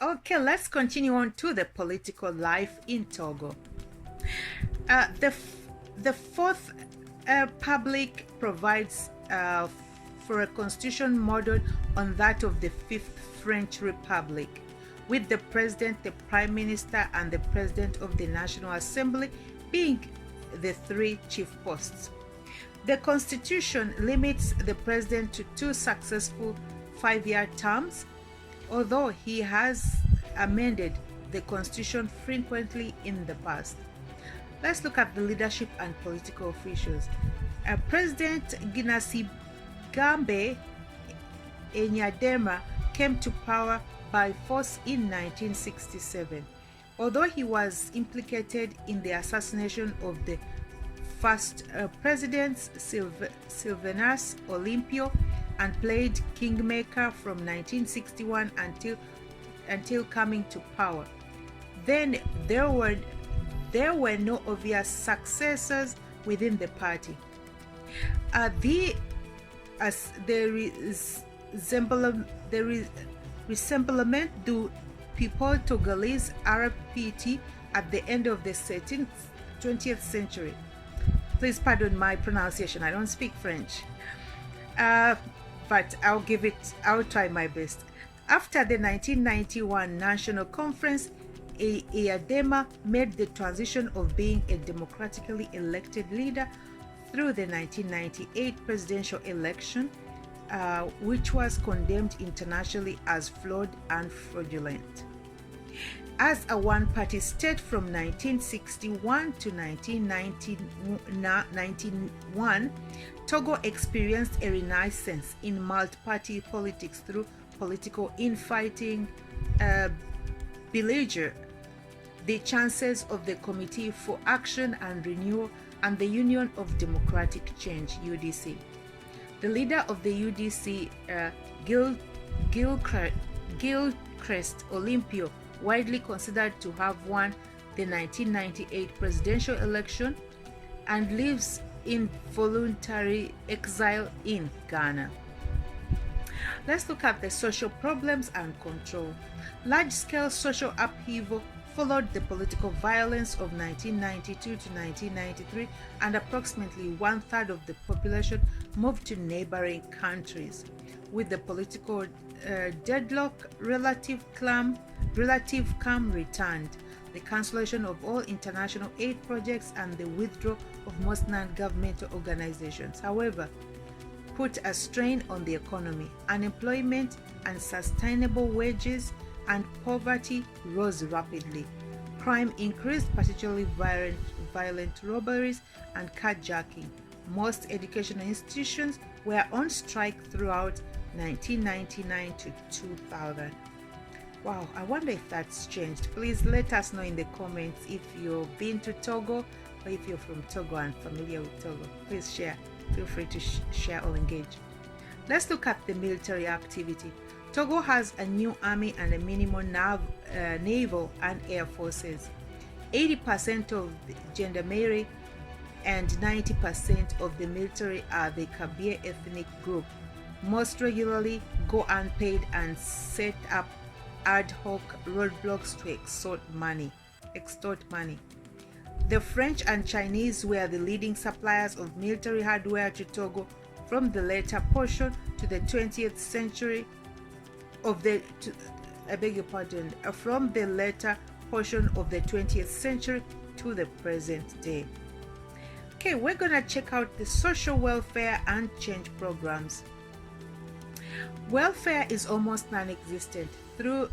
Okay, let's continue on to the political life in Togo. The fourth public provides for a constitution modeled on that of the Fifth French Republic, with the president, the prime minister, and the president of the National Assembly being the three chief posts. The constitution limits the president to 2 successful 5-year terms, although he has amended the constitution frequently in the past. Let's look at the leadership and political officials. President Gnasigambe Enyadema came to power by force in 1967. Although he was implicated in the assassination of the first president Sylvanus Olympio and played kingmaker from 1961 until coming to power. Then there were no obvious successors within the party. The Rassemblement du People Togolese RPT at the end of the 20th century. Please pardon my pronunciation, I don't speak French. But I'll try my best. After the 1991 National Conference, Eyadema made the transition of being a democratically elected leader through the 1998 presidential election, which was condemned internationally as flawed and fraudulent. As a one-party state from 1961 to 1991, Togo experienced a renaissance in multi-party politics through political infighting, beleaguered the chances of the Committee for Action and Renewal and the Union of Democratic Change, UDC. The leader of the UDC, Gilchrist Olympio, widely considered to have won the 1998 presidential election, and lives in voluntary exile in Ghana. Let's look at the social problems and control. Large-scale social upheaval followed the political violence of 1992 to 1993, and approximately 1/3 of the population moved to neighboring countries. With the political deadlock, relative calm returned, the cancellation of all international aid projects and the withdrawal of most non-governmental organizations, however, put a strain on the economy. Unemployment, unsustainable wages, and poverty rose rapidly. Crime increased, particularly violent robberies and carjacking. Most educational institutions were on strike throughout 1999 to 2000. Wow, I wonder if that's changed. Please let us know in the comments if you've been to Togo or if you're from Togo and familiar with Togo. Please share. Feel free to share or engage. Let's look at the military activity. Togo has a new army and a minimum naval and air forces. 80% of the gendarmerie and 90% of the military are the Kabie ethnic group. Most regularly go unpaid and set up ad hoc roadblocks to extort money. The French and Chinese were the leading suppliers of military hardware to Togo from the later portion to the 20th century from the later portion of the 20th century to the present day. Okay, we're gonna check out the social welfare and change programs. Welfare is almost non-existent, though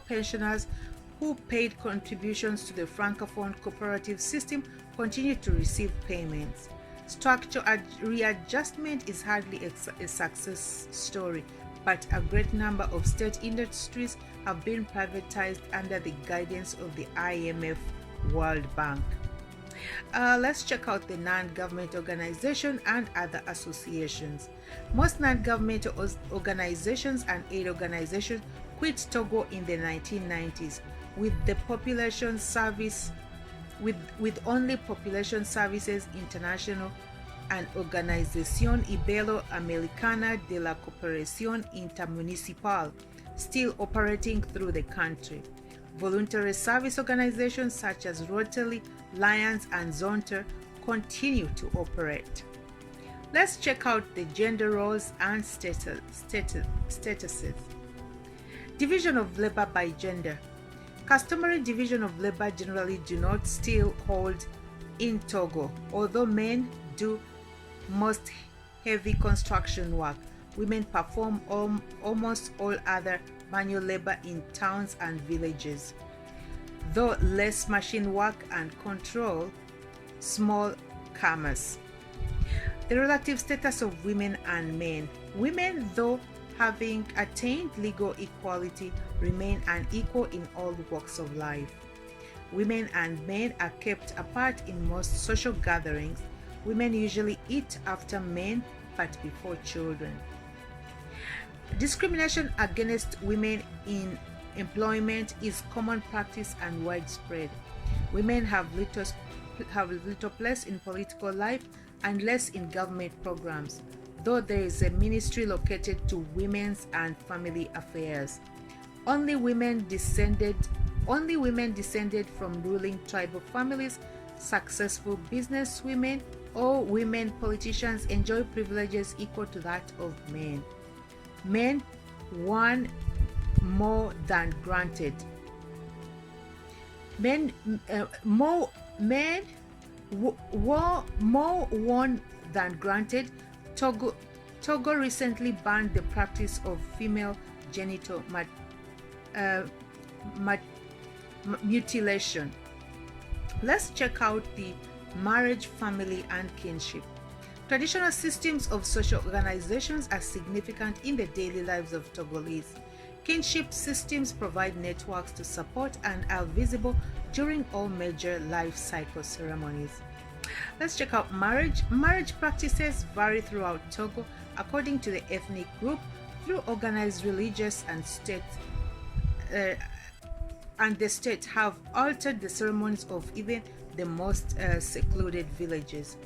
pensioners who paid contributions to the Francophone cooperative system continue to receive payments. Structural readjustment is hardly a success story, but a great number of state industries have been privatized under the guidance of the IMF World Bank. Let's check out the non-government organization and other associations. Most non-governmental organizations and aid organizations quit Togo in the 1990s, with only Population Services International and Organización Ibero-Americana de la Cooperación Intermunicipal still operating through the country. Voluntary service organizations such as Rotary, Lions, and Zonter continue to operate. Let's check out the gender roles and statuses. Division of labor by gender. Customary division of labor generally do not still hold in Togo, although men do most heavy construction work. Women perform almost all other manual labor in towns and villages, though less machine work and control small commerce. The relative status of women and men. Women, though having attained legal equality, remain unequal in all walks of life. Women and men are kept apart in most social gatherings. Women usually eat after men, but before children. Discrimination against women in employment is common practice and widespread. Women have little place in political life and less in government programs, though there is a ministry located to women's and family affairs. Only women descended from ruling tribal families, successful businesswomen, or women politicians enjoy privileges equal to that of men. Men won more than granted. More won than granted. Togo recently banned the practice of female genital mutilation. Let's check out the marriage, family, and kinship. Traditional systems of social organizations are significant in the daily lives of Togolese. Kinship systems provide networks to support and are visible during all major life cycle ceremonies. Let's check out marriage. Marriage practices vary throughout Togo according to the ethnic group through organized religious and the state have altered the ceremonies of even the most secluded villages.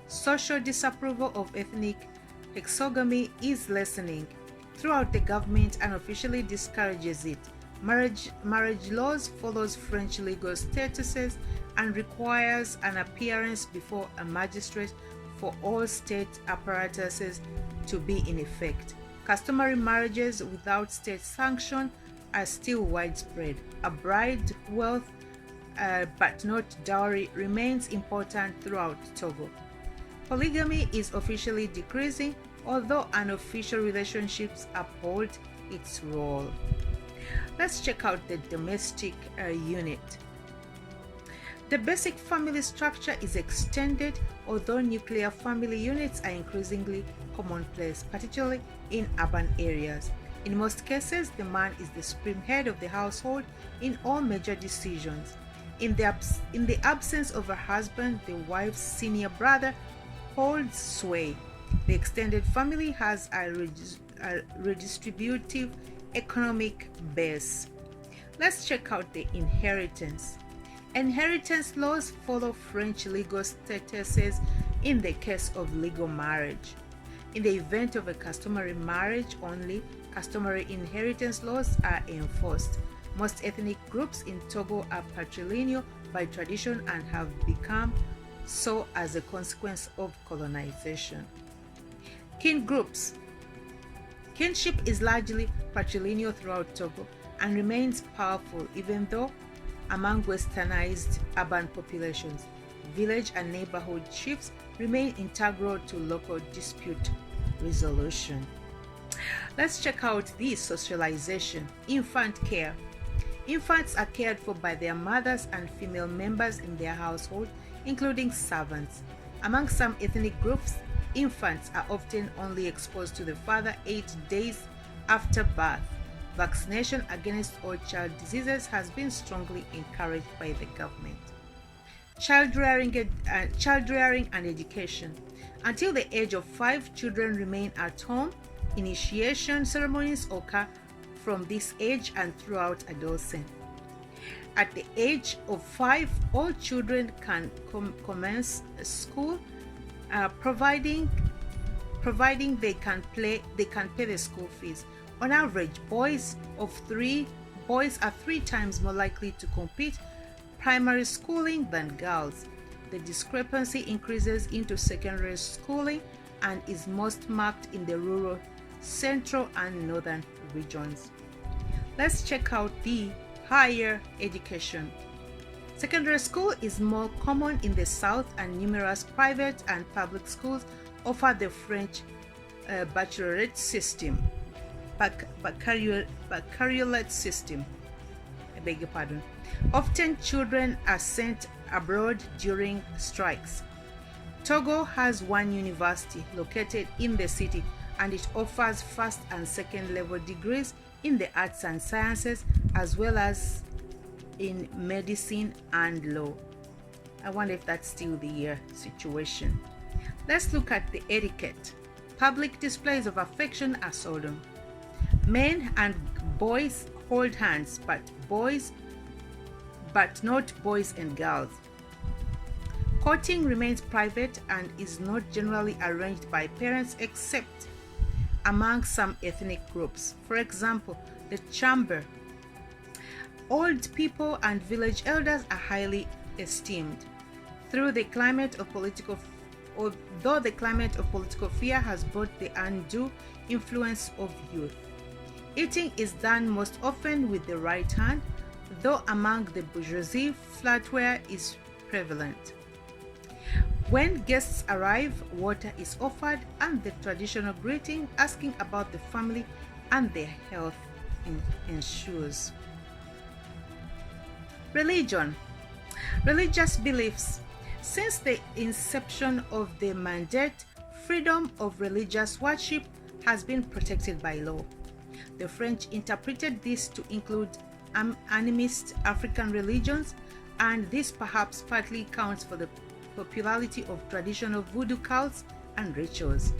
Social disapproval of ethnic exogamy is lessening throughout the government and officially discourages it. Marriage laws follows French legal statuses and requires an appearance before a magistrate for all state apparatuses to be in effect. Customary marriages without state sanction are still widespread. A bride's wealth, but not dowry, remains important throughout Togo. Polygamy is officially decreasing, although unofficial relationships uphold its role. Let's check out the domestic unit. The basic family structure is extended, although nuclear family units are increasingly commonplace, particularly in urban areas. In most cases, the man is the supreme head of the household in all major decisions. In the absence of a husband, the wife's senior brother holds sway. The extended family has a redistributive economic base. Let's check out the inheritance. Inheritance laws follow French legal statuses in the case of legal marriage. In the event of a customary marriage only, customary inheritance laws are enforced. Most ethnic groups in Togo are patrilineal by tradition and have become so as a consequence of colonization. Kin groups. Kinship is largely patrilineal throughout Togo and remains powerful even though among westernized urban populations. Village and neighborhood chiefs remain integral to local dispute resolution. Let's check out the socialization. Infant care. Infants are cared for by their mothers and female members in their household, including servants. Among some ethnic groups, infants are often only exposed to the father 8 days after birth. Vaccination against all child diseases has been strongly encouraged by the government. Child rearing and education. Until the age of 5, children remain at home. Initiation ceremonies occur from this age and throughout adolescence. At the age of 5, all children can commence school, providing they can pay the school fees. On average, boys are 3 times more likely to complete primary schooling than girls. The discrepancy increases into secondary schooling and is most marked in the rural, central, and northern regions. Let's check out the higher education. Secondary school is more common in the south, and numerous private and public schools offer the French baccalaureate system. Baccalaureate system. I beg your pardon. Often children are sent abroad during strikes. Togo has one university located in the city, and it offers first and second level degrees in the arts and sciences as well as in medicine and law. I wonder if that's still the situation. Let's look at the etiquette. Public displays of affection are seldom. Men and boys hold hands, but not boys and girls. Courting remains private and is not generally arranged by parents except among some ethnic groups. For example, the chamber. Old people and village elders are highly esteemed. Though the climate of political fear has brought the undue influence of youth. Eating is done most often with the right hand, though among the bourgeoisie, flatware is prevalent. When guests arrive, water is offered, and the traditional greeting asking about the family and their health ensures. Religion. Religious beliefs. Since the inception of the mandate, freedom of religious worship has been protected by law. The French interpreted this to include animist African religions, and this perhaps partly accounts for the popularity of traditional voodoo cults and rituals.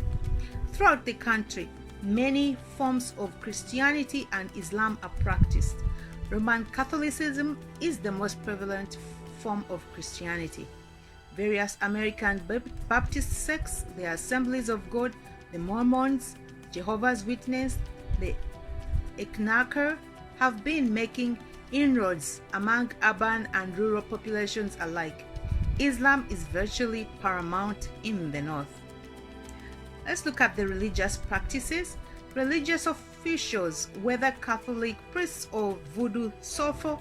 Throughout the country, many forms of Christianity and Islam are practiced. Roman Catholicism is the most prevalent form of Christianity. Various American Baptist sects, the Assemblies of God, the Mormons, Jehovah's Witnesses, the Eckankar have been making inroads among urban and rural populations alike. Islam is virtually paramount in the north. Let's look at the religious practices. Religious officials, whether Catholic priests or voodoo sopho,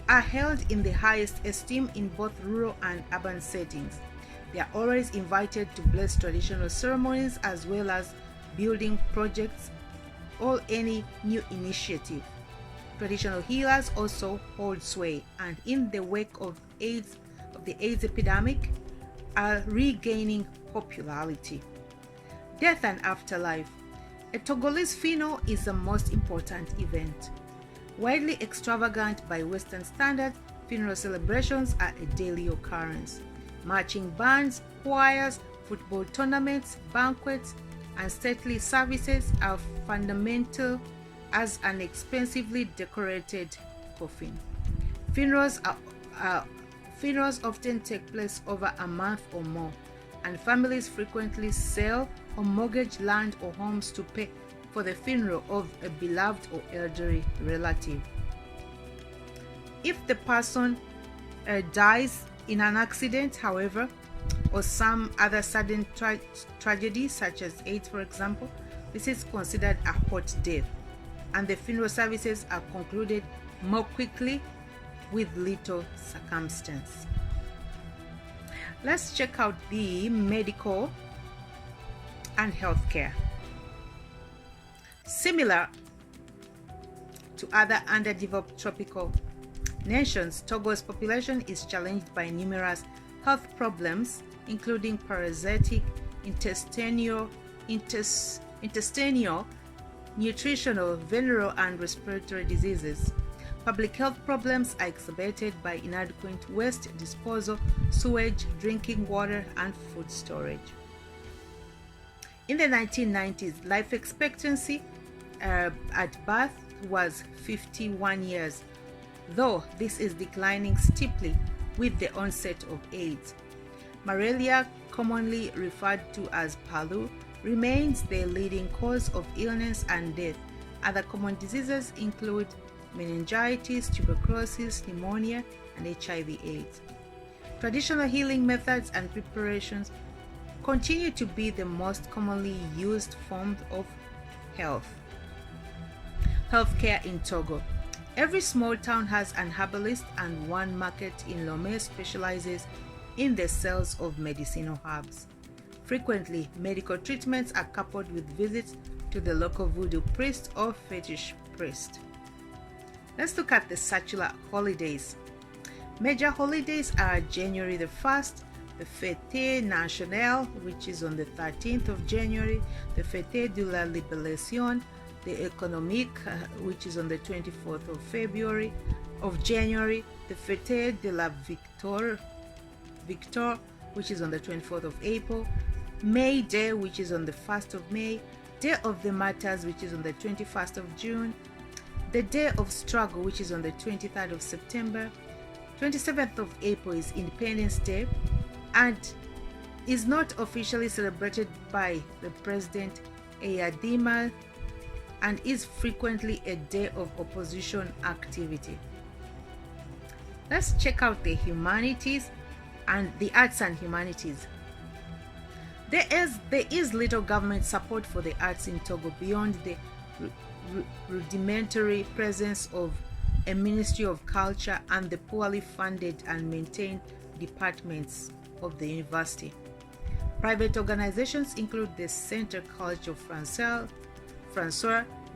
are held in the highest esteem in both rural and urban settings. They are always invited to bless traditional ceremonies as well as building projects or any new initiative. Traditional healers also hold sway, and in the wake of the AIDS epidemic, are regaining popularity. Death and afterlife. A Togolese funeral is the most important event. Widely extravagant by Western standards, funeral celebrations are a daily occurrence. Marching bands, choirs, football tournaments, banquets, and stately services are fundamental as an expensively decorated coffin. Funerals often take place over a month or more, and families frequently sell or mortgage land or homes to pay for the funeral of a beloved or elderly relative. If the person dies in an accident, however, or some other sudden tragedy such as AIDS, for example, this is considered a hot death, and the funeral services are concluded more quickly with little circumstance. Let's check out the medical and healthcare. Similar to other underdeveloped tropical nations, Togo's population is challenged by numerous health problems, including parasitic, intestinal, nutritional, venereal, and respiratory diseases. Public health problems are exacerbated by inadequate waste disposal, sewage, drinking water, and food storage. In the 1990s, life expectancy at birth was 51 years, though this is declining steeply with the onset of AIDS. Malaria, commonly referred to as Palu, remains the leading cause of illness and death, Other common diseases include meningitis, tuberculosis, pneumonia, and HIV/AIDS. Traditional healing methods and preparations continue to be the most commonly used forms of healthcare in Togo. Every small town has an herbalist, and one market in Lomé specializes in the sales of medicinal herbs. Frequently, medical treatments are coupled with visits to the local voodoo priest or fetish priest. Let's look at the secular holidays. Major holidays are January the 1st, the Fête Nationale, which is on the 13th of January, the Fête de la Libération, the Économique, which is on the 24th of January, the Fête de la Victoire, which is on the 24th of April, May Day, which is on the 1st of May, Day of the Martyrs, which is on the 21st of June, the Day of Struggle, which is on the 23rd of September, 27th of April is Independence Day, and is not officially celebrated by the President Eyadema, and is frequently a day of opposition activity. Let's check out the humanities and the arts and humanities. There is little government support for the arts in Togo beyond the rudimentary presence of a Ministry of Culture and the poorly funded and maintained departments of the university. Private organizations include the Centre Culture Français,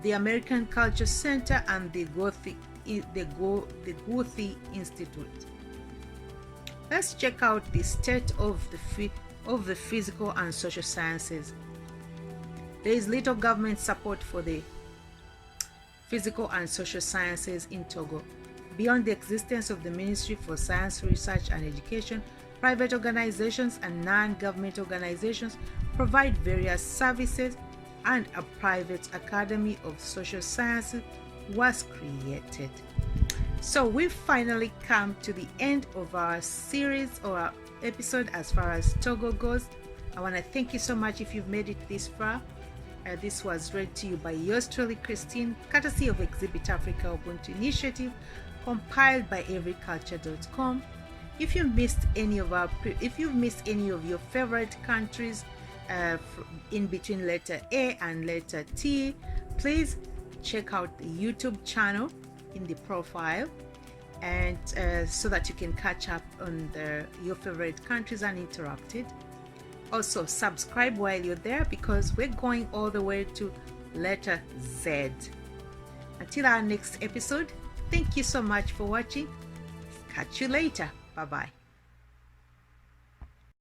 the American Culture Center, and the Goethe Institute. Let's check out the state of the physical and social sciences. There is little government support for the physical and social sciences in Togo. Beyond the existence of the Ministry for Science, Research and Education, private organizations and non-government organizations provide various services, and a private academy of social sciences was created. So we've finally come to the end of our series or our episode as far as Togo goes. I want to thank you so much if you've made it this far. This was read to you by yours truly, Christine, courtesy of Exhibit Africa Ubuntu Initiative, compiled by everyculture.com. If you've missed any of your favorite countries in between letter A and letter T, please check out the YouTube channel in the profile, and so that you can catch up on your favorite countries uninterrupted. Also, subscribe while you're there, because we're going all the way to letter Z. Until our next episode, thank you so much for watching. Catch you later. Bye-bye.